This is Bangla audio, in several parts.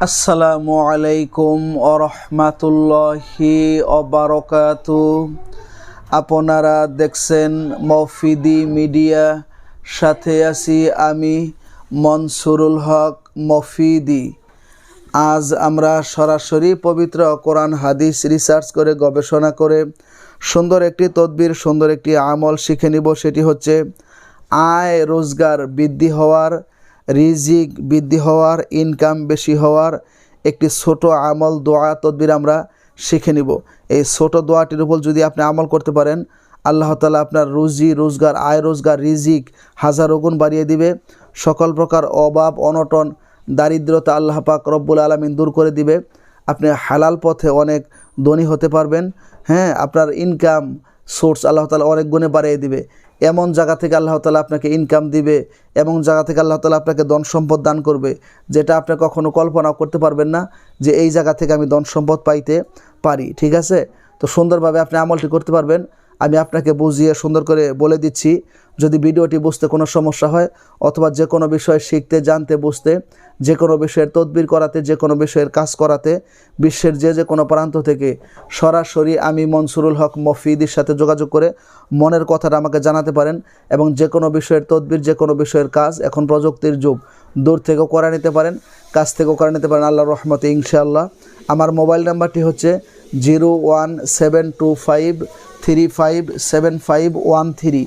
আসসালামু আলাইকুম ওরহমাতুল্লাহি ওবারাকাতু। আপনারা দেখছেন মফিদি মিডিয়া, সাথে আছি আমি মনসুরুল হক মফিদি। আজ আমরা সরাসরি পবিত্র কোরআন হাদিস রিসার্চ করে গবেষণা করে সুন্দর একটি তদবির, সুন্দর একটি আমল শিখে নিব। সেটি হচ্ছে আয় রোজগার বৃদ্ধি হওয়ার, রিজিক বৃদ্ধি হওয়ার, ইনকাম বেশি হওয়ার একটি ছোট আমল, দোয়া, তদবির আমরা শিখে নিব। এই ছোট দোয়াটির উপর যদি আপনি আমল করতে পারেন, আল্লাহ তাআলা আপনার রুজি রোজগার, আয় রোজগার, রিজিক হাজারো গুণ বাড়িয়ে দিবে। সকল প্রকার অভাব, অনটন, দারিদ্রতা আল্লাহ পাক রব্বুল আলামিন দূর করে দিবে। আপনি হালাল পথে অনেক ধনী হতে পারবেন। আপনার ইনকাম সোর্স আল্লাহ তাআলা অনেক গুণে বাড়িয়ে দিবে। এমন জায়গা থেকে আল্লাহ তাআলা আপনাকে ইনকাম দিবে, এমন জায়গা থেকে আল্লাহ তাআলা আপনাকে ধন সম্পদ দান করবে, যেটা আপনি কখনো কল্পনাও করতে পারবেন না যে এই জায়গা থেকে আমি ধন সম্পদ পাইতে পারি। ঠিক আছে? তো সুন্দরভাবে আপনি আমলটি করতে পারবেন। আমি আপনাকে বুঝিয়ে সুন্দর করে বলে দিচ্ছি। যদি ভিডিওটি বুঝতে কোনো সমস্যা হয়, অথবা যে কোনো বিষয় শিখতে, জানতে, বুঝতে, যে কোনো বিষয়ের তদবির করাতে, যে কোনো বিষয়ের কাজ করাতে, বিশ্বের যে কোনো প্রান্ত থেকে সরাসরি আমি মনসুরুল হক মফিদির সাথে যোগাযোগ করে মনের কথাটা আমাকে জানাতে পারেন। এবং যে কোনো বিষয়ের তদবির, যে কোনো বিষয়ের কাজ, এখন প্রযুক্তির যুগ, দূর থেকেও করে নিতে পারেন, কাছ থেকেও করে নিতে পারেন আল্লাহর রহমতে ইনশাআল্লাহ। আমার মোবাইল নাম্বারটি হচ্ছে 01725357513।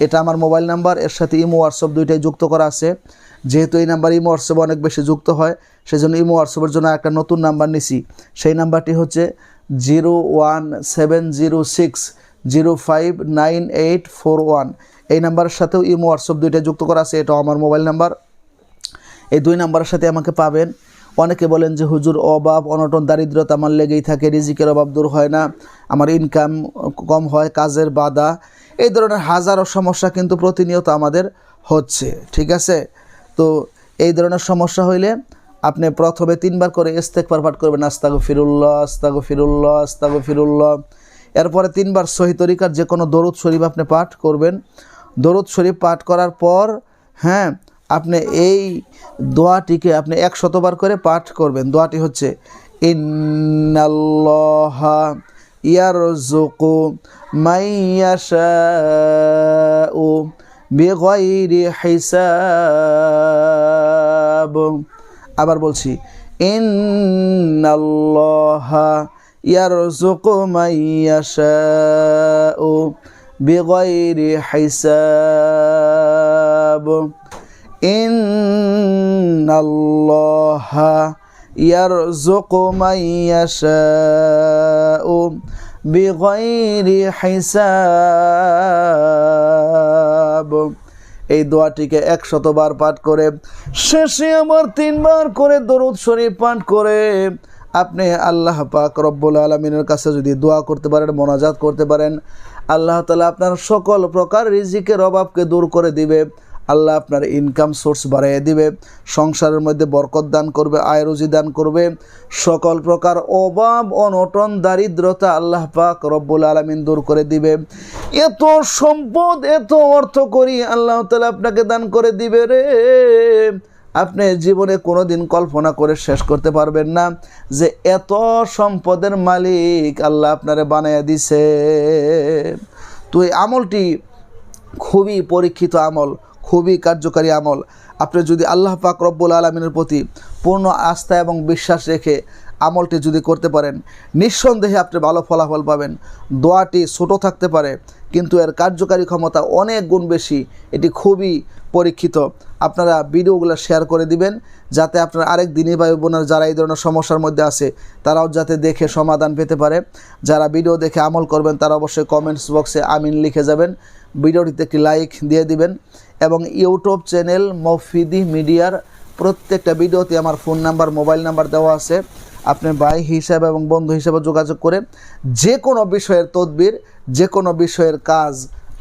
এটা আমার মোবাইল নাম্বার। এর সাথে ইমো হোয়াটসঅ্যাপ দুইটাই যুক্ত করা আছে। যেহেতু এই নাম্বার ইমো হোয়াটসঅ্যাপ অনেক বেশি যুক্ত হয়, সেই জন্য ইমো হোয়াটসঅ্যাপের জন্য একটা নতুন নাম্বার নিছি। সেই নাম্বারটি হচ্ছে 01706059841। এই নাম্বারের সাথেও ইমো হোয়াটসঅ্যাপ দুইটাই যুক্ত করা আছে। এটাও আমার মোবাইল নাম্বার। এই দুই নাম্বারের সাথে আমাকে পাবেন। অনেকে বলেন যে হুজুর, অভাব, অনটন, দারিদ্রতা আমার লেগেই থাকে, রিজিকের অভাব দূর হয় না, আমার ইনকাম কম হয়, কাজের বাধা, এই ধরনের হাজারো সমস্যা কিন্তু প্রতিনিয়ত আমাদের হচ্ছে। ঠিক আছে? তো এই ধরনের সমস্যা হইলে আপনি প্রথমে 3 বার করে ইস্তেগফার পাঠ করবেন, আস্তাগফিরুল্লাহ আস্তাগফিরুল্লাহ আস্তাগফিরুল্লাহ। এরপরে 3 বার সহি তরিকার যে কোনো দরুদ শরীফ আপনি পাঠ করবেন। দরুদ শরীফ পাঠ করার পর আপনি এই দোয়াটিকে আপনি 100 বার করে পাঠ করবেন। দোয়াটি হচ্ছে ইন্নাল্লাহা ইয়ারযুকু মাইয়াশাউ বিগাইরি হিসাব। আবার বলছি, ইন্নাল্লাহা ইয়ারযুকু মাইয়াশাউ বিগাইরি হিসাব। ইন্নাল্লাহা ইয়ারযুকু মাইয়াশাউ বিগাইরি হিসাব। এই দোয়াটিকে 100 বার পাঠ করে শেষে আবার 3 বার করে দরুদ শরীফ পাঠ করে আপনি আল্লাহ পাক রব্বুল আলামিনের কাছে যদি দোয়া করতে পারেন, মোনাজাত করতে পারেন, আল্লাহ তাআলা আপনার সকল প্রকার রিজিকের অভাবকে দূর করে দিবে। আল্লাহ আপনার ইনকাম সোর্স বাড়িয়ে দিবে, সংসারের মধ্যে বরকত দান করবে, আয় রুজি দান করবে। সকল প্রকার অভাব, অনটন, দারিদ্রতা আল্লাহ পাক রব্বুল আলামিন দূর করে দিবে। এত সম্পদ, এত অর্থ করি আল্লাহ তাআলা আপনাকে দান করে দিবে রে, আপনি জীবনে কোনোদিন কল্পনা করে শেষ করতে পারবেন না যে এত সম্পদের মালিক আল্লাহ আপনারে বানাইয়া দিছে। তো এই আমলটি খুবই পরীক্ষিত আমল, খুবই কার্যকারী আমল। আপনি যদি আল্লাহ পাক রব্বুল আলামিনের প্রতি পূর্ণ আস্থা এবং বিশ্বাস রেখে আমলটি যদি করতে পারেন, নিঃসন্দেহে আপনি ভালো ফলাফল পাবেন। দোয়াটি ছোট থাকতে পারে, কিন্তু এর কার্যকারী ক্ষমতা অনেক গুণ বেশি। এটি খুবই পরীক্ষিত। আপনারা ভিডিওগুলো শেয়ার করে দিবেন, যাতে আপনার আরেক দিনী ভাই বোনের যারা এই ধরনের সমস্যার মধ্যে আছে তারাও যাতে দেখে সমাধান পেতে পারে। যারা ভিডিও দেখে আমল করবেন তারা অবশ্যই কমেন্টস বক্সে আমিন লিখে যাবেন। ভিডিওটিতে একটি লাইক দিয়ে দিবেন এবং ইউটিউব চ্যানেল মফিদি মিডিয়ার প্রত্যেকটা ভিডিওতে আমার ফোন নাম্বার, মোবাইল নাম্বার দেওয়া আছে। আপনি ভাই হিসাবে এবং বন্ধু হিসাবে যোগাযোগ করে যে কোনো বিষয়ের তদবির, যে কোনো বিষয়ের কাজ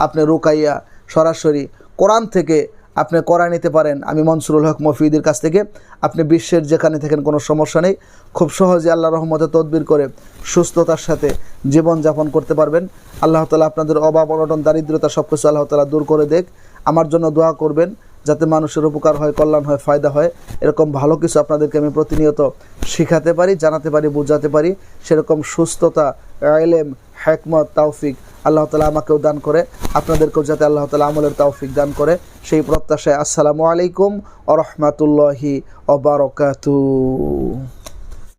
আপনি রুকাইয়া সরাসরি কোরআন থেকে আপনি করা নিতে পারেন। আমি মনসুরুল হক মফিদির কাছ থেকে আপনি বিশ্বের যেখানে থাকেন কোনো সমস্যা নেই, খুব সহজে আল্লাহর রহমতে তদবির করে সুস্থতার সাথে জীবনযাপন করতে পারবেন। আল্লাহ তাআলা আপনাদের অভাব, অনটন, দারিদ্রতা সব কিছু আল্লাহ তাআলা দূর করে দেখ। আমার জন্য দোয়া করবেন যাতে মানুষের উপকার হয়, কল্যাণ হয়, ফায়দা হয়। এরকম ভালো কিছু আপনাদেরকে আমি প্রতিনিয়ত শিখাতে পারি, জানাতে পারি, বোঝাতে পারি, সেরকম সুস্থতা, ইলম, হিকমত, তৌফিক আল্লাহ তাআলা আমাকেও দান করে, আপনাদেরকেও যাতে আল্লাহ তাআলা আমলের তৌফিক দান করে, সেই প্রত্যাশায় আসসালামু আলাইকুম ওয়া রাহমাতুল্লাহি ওয়া বারাকাতুহু।